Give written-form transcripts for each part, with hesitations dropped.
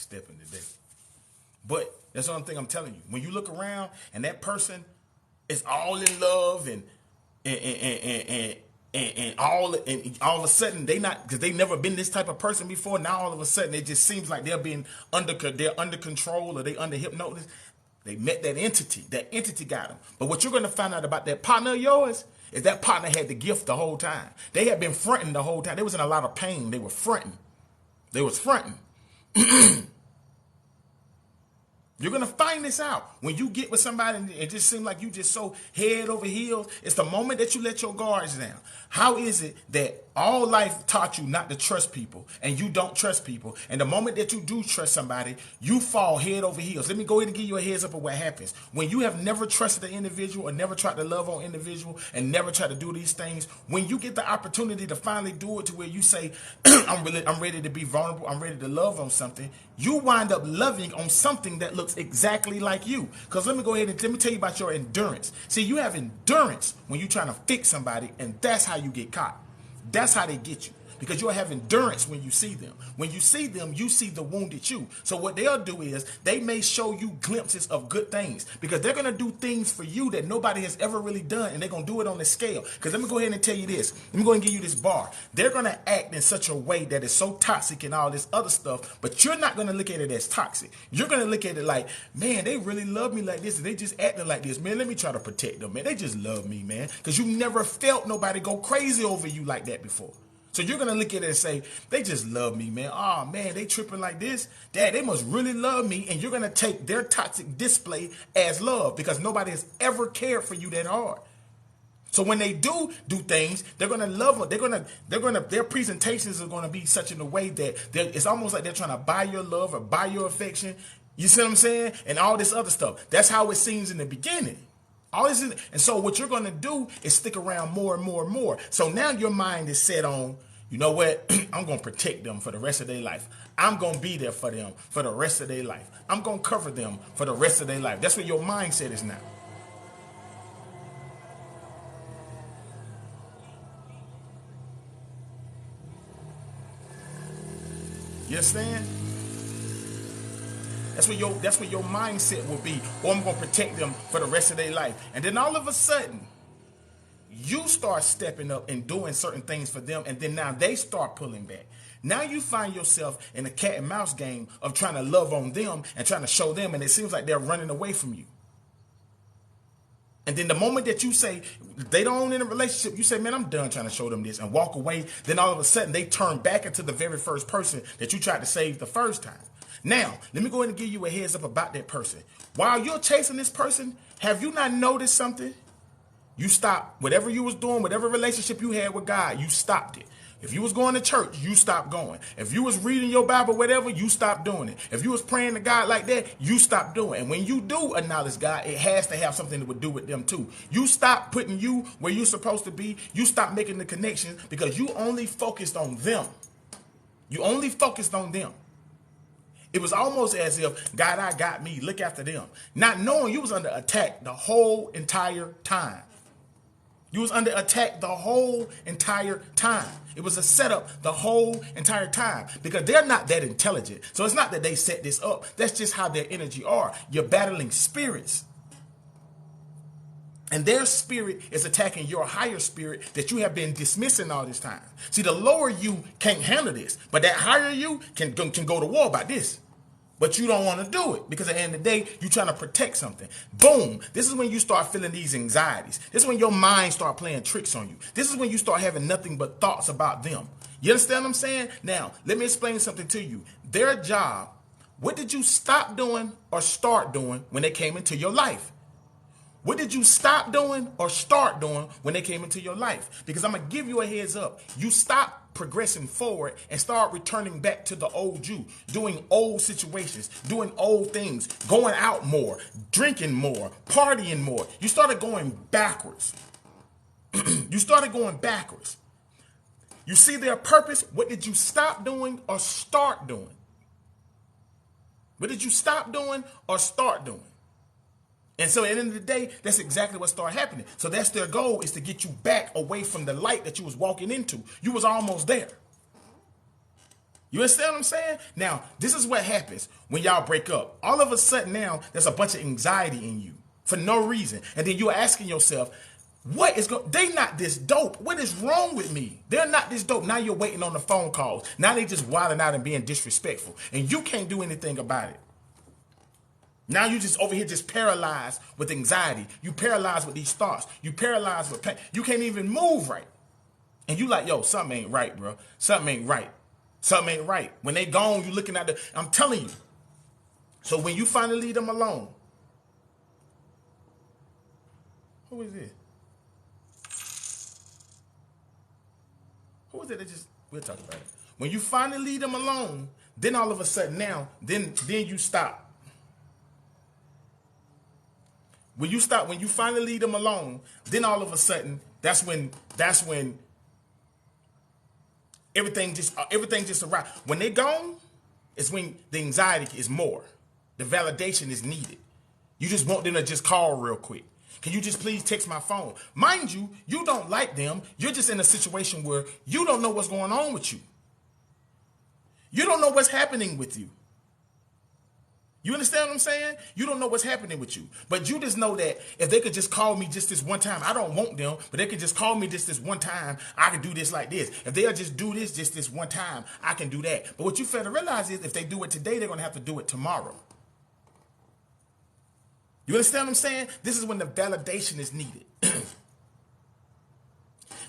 stepping today. But that's the only thing I'm telling you. When you look around and that person is all in love and all of a sudden they not, because they never been this type of person before. Now all of a sudden it just seems like they're under control, or they under hypnosis. They met that entity. That entity got them. But what you're going to find out about that partner of yours is that partner had the gift the whole time. They had been fronting the whole time. They was in a lot of pain. They were fronting. They was fronting. You're going to find this out. When you get with somebody and it just seems like you just so head over heels, it's the moment that you let your guards down. How is it that all life taught you not to trust people and you don't trust people? And the moment that you do trust somebody, you fall head over heels. Let me go ahead and give you a heads up of what happens. When you have never trusted an individual or never tried to love on an individual and never tried to do these things, when you get the opportunity to finally do it to where you say, I'm ready to be vulnerable, I'm ready to love on something, you wind up loving on something that looks exactly like you. Because let me go ahead and let me tell you about your endurance. See, you have endurance when you're trying to fix somebody, and that's how you get caught. That's how they get you. Because you'll have endurance when you see them. When you see them, you see the wounded you. So what they'll do is they may show you glimpses of good things, because they're going to do things for you that nobody has ever really done, and they're going to do it on the scale. Because let me go ahead and tell you this. Let me go ahead and give you this bar. They're going to act in such a way that is so toxic and all this other stuff, but you're not going to look at it as toxic. You're going to look at it like, man, they really love me like this, and they just acting like this. Man, let me try to protect them, man. They just love me, man. Because you never felt nobody go crazy over you like that before. So you're going to look at it and say, they just love me, man. Oh, man, they tripping like this. Dad, they must really love me. And you're going to take their toxic display as love, because nobody has ever cared for you that hard. So when they do things, they're going to love them. Their presentations are going to be such in a way that it's almost like they're trying to buy your love or buy your affection. You see what I'm saying? And all this other stuff. That's how it seems in the beginning. And so what you're going to do is stick around more and more and more. So now your mind is set on, you know what? I'm going to protect them for the rest of their life. I'm going to be there for them for the rest of their life. I'm going to cover them for the rest of their life. That's what your mindset is now. You understand? That's what your mindset will be. Or I'm going to protect them for the rest of their life. And then all of a sudden, you start stepping up and doing certain things for them. And then now they start pulling back. Now you find yourself in a cat and mouse game of trying to love on them and trying to show them. And it seems like they're running away from you. And then the moment that you say they don't in a relationship, you say, man, I'm done trying to show them this, and walk away. Then all of a sudden they turn back into the very first person that you tried to save the first time. Now, let me go ahead and give you a heads up about that person. While you're chasing this person, have you not noticed something? You stopped whatever you was doing, whatever relationship you had with God, you stopped it. If you was going to church, you stopped going. If you was reading your Bible, whatever, you stopped doing it. If you was praying to God like that, you stopped doing it. And when you do acknowledge God, it has to have something to do with them too. You stop putting you where you're supposed to be. You stop making the connections because you only focused on them. You only focused on them. It was almost as if, God, I got me, look after them. Not knowing you was under attack the whole entire time. You was under attack the whole entire time. It was a setup the whole entire time, because they're not that intelligent. So it's not that they set this up. That's just how their energy are. You're battling spirits. And their spirit is attacking your higher spirit that you have been dismissing all this time. See, the lower you can't handle this, but that higher you can go to war about this. But you don't want to do it because at the end of the day, you're trying to protect something. Boom. This is when you start feeling these anxieties. This is when your mind start playing tricks on you. This is when you start having nothing but thoughts about them. You understand what I'm saying? Now, let me explain something to you. Their job, what did you stop doing or start doing when they came into your life? What did you stop doing or start doing when they came into your life? Because I'm going to give you a heads up. You stop progressing forward and start returning back to the old you, doing old situations, doing old things, going out more, drinking more, partying more. You started going backwards. You started going backwards. You see their purpose. What did you stop doing or start doing? What did you stop doing or start doing? And so at the end of the day, that's exactly what started happening. So that's their goal, is to get you back away from the light that you was walking into. You was almost there. You understand what I'm saying? Now, this is what happens when y'all break up. All of a sudden now, there's a bunch of anxiety in you for no reason. And then you're asking yourself, they not this dope. What is wrong with me? They're not this dope. Now you're waiting on the phone calls. Now they just wilding out and being disrespectful. And you can't do anything about it. Now you just over here just paralyzed with anxiety. You paralyzed with these thoughts. You paralyzed with pain. You can't even move right. And you like, yo, something ain't right, bro. Something ain't right. Something ain't right. When they gone, you looking at I'm telling you. So when you finally leave them alone. Who is this? Who is it that we'll talk about it. When you finally leave them alone, then all of a sudden now, then you stop. When you finally leave them alone, then all of a sudden, that's when everything just arrives. When they're gone, it's when the anxiety is more. The validation is needed. You just want them to just call real quick. Can you just please text my phone? Mind you, you don't like them. You're just in a situation where you don't know what's going on with you. You don't know what's happening with you. You understand what I'm saying? You don't know what's happening with you. But you just know that if they could just call me just this one time, I don't want them, but they could just call me just this one time, I can do this like this. If they'll just do this just this one time, I can do that. But what you fail to realize is if they do it today, they're going to have to do it tomorrow. You understand what I'm saying? This is when the validation is needed.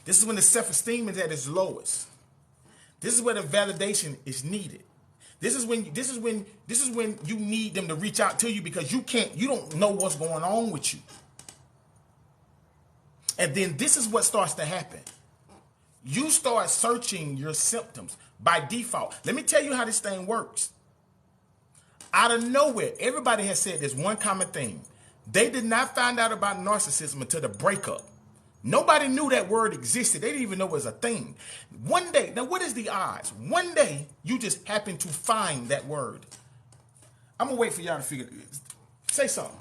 This is when the self-esteem is at its lowest. This is where the validation is needed. This is when you need them to reach out to you because you don't know what's going on with you. And then this is what starts to happen. You start searching your symptoms by default. Let me tell you how this thing works. Out of nowhere, everybody has said this one common thing. They did not find out about narcissism until the breakup. Nobody knew that word existed. They didn't even know it was a thing. One day, now what is the odds? One day, you just happen to find that word. I'm going to wait for y'all to figure it. Say something.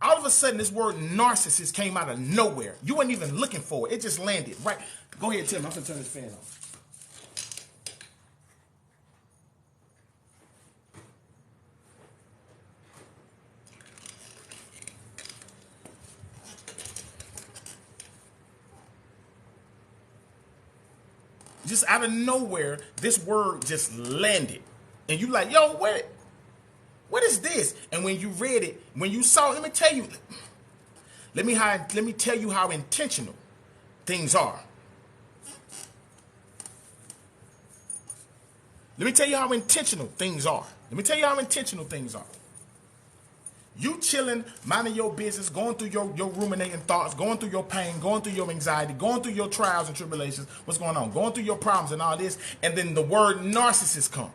All of a sudden, this word narcissist came out of nowhere. You weren't even looking for it. It just landed right. Go ahead, Tim. I'm going to turn this fan on. Just out of nowhere, this word just landed. And you like, yo, what is this? And when you read it, when you saw it, let me tell you how intentional things are. Let me tell you how intentional things are. You chilling, minding your business, going through your ruminating thoughts, going through your pain, going through your anxiety, going through your trials and tribulations, what's going on, going through your problems and all this, and then the word narcissist come.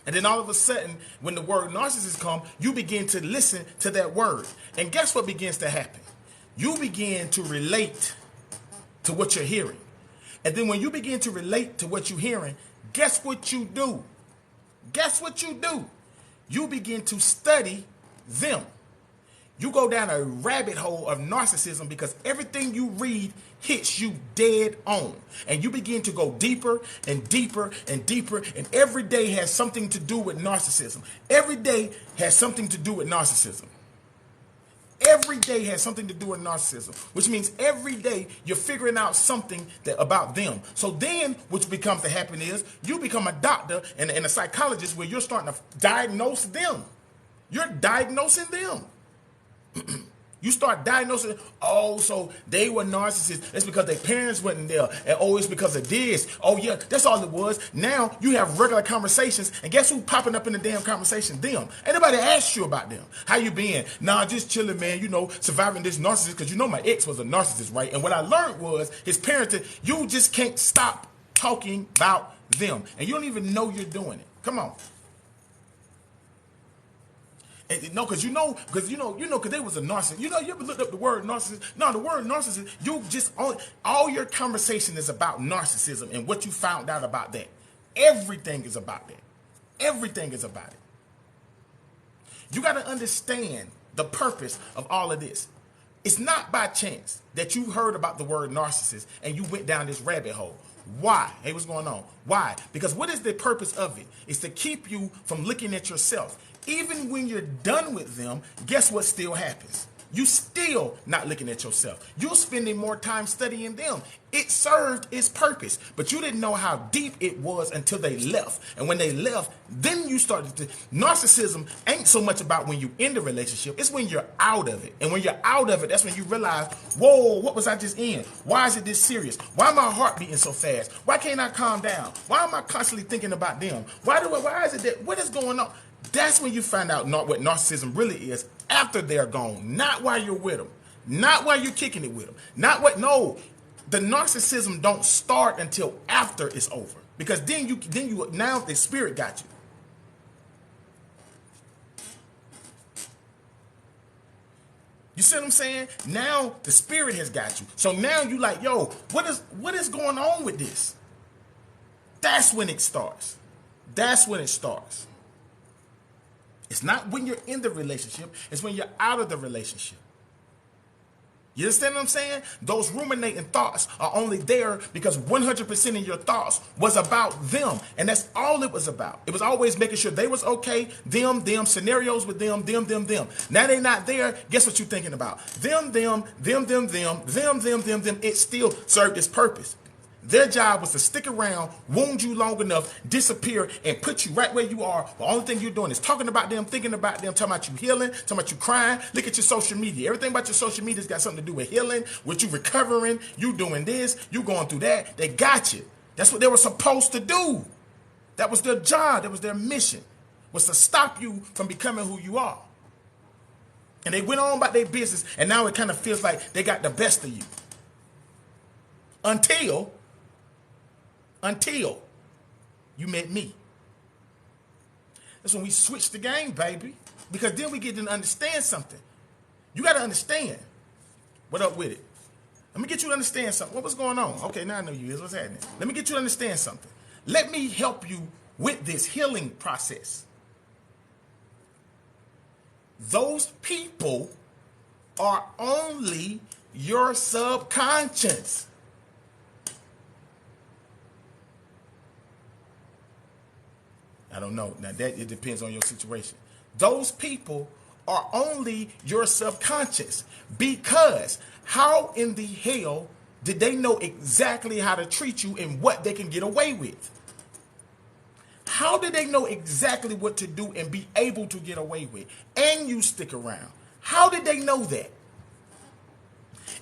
And then all of a sudden, when the word narcissist come, you begin to listen to that word. And guess what begins to happen? You begin to relate to what you're hearing. And then when you begin to relate to what you're hearing, guess what you do? You begin to study them. You go down a rabbit hole of narcissism because everything you read hits you dead on. And you begin to go deeper and deeper and deeper. And every day has something to do with narcissism. Every day has something to do with narcissism. Which means every day you're figuring out something about them. So then, which becomes to happen is, you become a doctor and a psychologist where you're starting to diagnose them. You're diagnosing them. You start diagnosing, oh, so they were narcissists. It's because their parents wasn't there. And oh, it's because of this. Oh, yeah, that's all it was. Now you have regular conversations. And guess who's popping up in the damn conversation? Them. Ain't nobody asked you about them. How you been? Nah, just chilling, man. You know, surviving this narcissist. Because you know my ex was a narcissist, right? And what I learned was his parents, you just can't stop talking about them. And you don't even know you're doing it. Come on. And, no, because they was a narcissist. You ever looked up the word narcissist? No, the word narcissist, all your conversation is about narcissism and what you found out about that. Everything is about that. Everything is about it. You got to understand the purpose of all of this. It's not by chance that you heard about the word narcissist and you went down this rabbit hole. Why? Hey, what's going on? Why? Because what is the purpose of it? It's to keep you from looking at yourself. Even when you're done with them, guess what still happens? You still not looking at yourself. You're spending more time studying them. It served its purpose, but you didn't know how deep it was until they left. And when they left, then you started to... Narcissism ain't so much about when you in the relationship. It's when you're out of it. And when you're out of it, that's when you realize, whoa, what was I just in? Why is it this serious? Why my heart beating so fast? Why can't I calm down? Why am I constantly thinking about them? Why is it that... What is going on? That's when you find out what narcissism really is after they're gone, not while you're with them, not while you're kicking it with them, no, the narcissism don't start until after it's over, because then you now the spirit got you. You see what I'm saying? Now the spirit has got you. So now you like, yo, what is going on with this? That's when it starts. That's when it starts. It's not when you're in the relationship. It's when you're out of the relationship. You understand what I'm saying? Those ruminating thoughts are only there because 100% of your thoughts was about them. And that's all it was about. It was always making sure they was okay. Them, scenarios with them. Now they're not there. Guess what you're thinking about? Them. It still served its purpose. Their job was to stick around, wound you long enough, disappear, and put you right where you are. The only thing you're doing is talking about them, thinking about them, talking about you healing, talking about you crying. Look at your social media. Everything about your social media's got something to do with healing, with you recovering, you doing this, you going through that. They got you. That's what they were supposed to do. That was their job. That was their mission, was to stop you from becoming who you are. And they went on about their business, and now it kind of feels like they got the best of you. Until you met me. That's when we switched the game, baby. Because then we get to understand something. You got to understand. What up with it? Let me get you to understand something. What was going on? Okay, now I know you is. What's happening? Let me get you to understand something. Let me help you with this healing process. Those people are only your subconscious. I don't know. Now that it depends on your situation. Those people are only your subconscious, because how in the hell did they know exactly how to treat you and what they can get away with? How did they know exactly what to do and be able to get away with? And you stick around. How did they know that?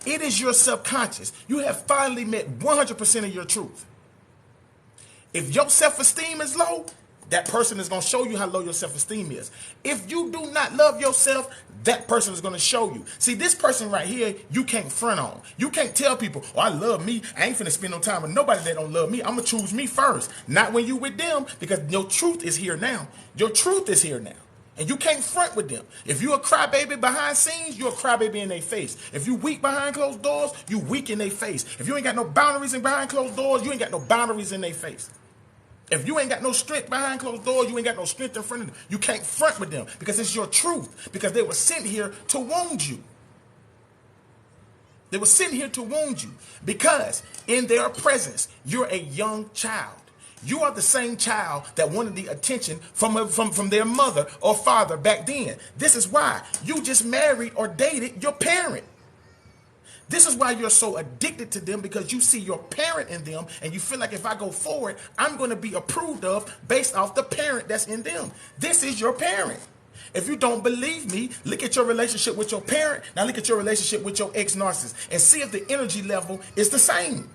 It is your subconscious. You have finally met 100% of your truth. If your self-esteem is low, that person is going to show you how low your self-esteem is. If you do not love yourself, that person is going to show you. See, this person right here, you can't front on. You can't tell people, oh, I love me. I ain't finna spend no time with nobody that don't love me. I'm going to choose me first. Not when you with them, because your truth is here now. Your truth is here now. And you can't front with them. If you a crybaby behind scenes, you a crybaby in their face. If you weak behind closed doors, you weak in their face. If you ain't got no boundaries in behind closed doors, you ain't got no boundaries in their face. If you ain't got no strength behind closed doors, you ain't got no strength in front of them. You can't front with them because it's your truth. Because they were sent here to wound you. They were sent here to wound you because in their presence, you're a young child. You are the same child that wanted the attention from their mother or father back then. This is why you just married or dated your parent. This is why you're so addicted to them, because you see your parent in them and you feel like if I go forward, I'm going to be approved of based off the parent that's in them. This is your parent. If you don't believe me, look at your relationship with your parent. Now look at your relationship with your ex-narcissist and see if the energy level is the same.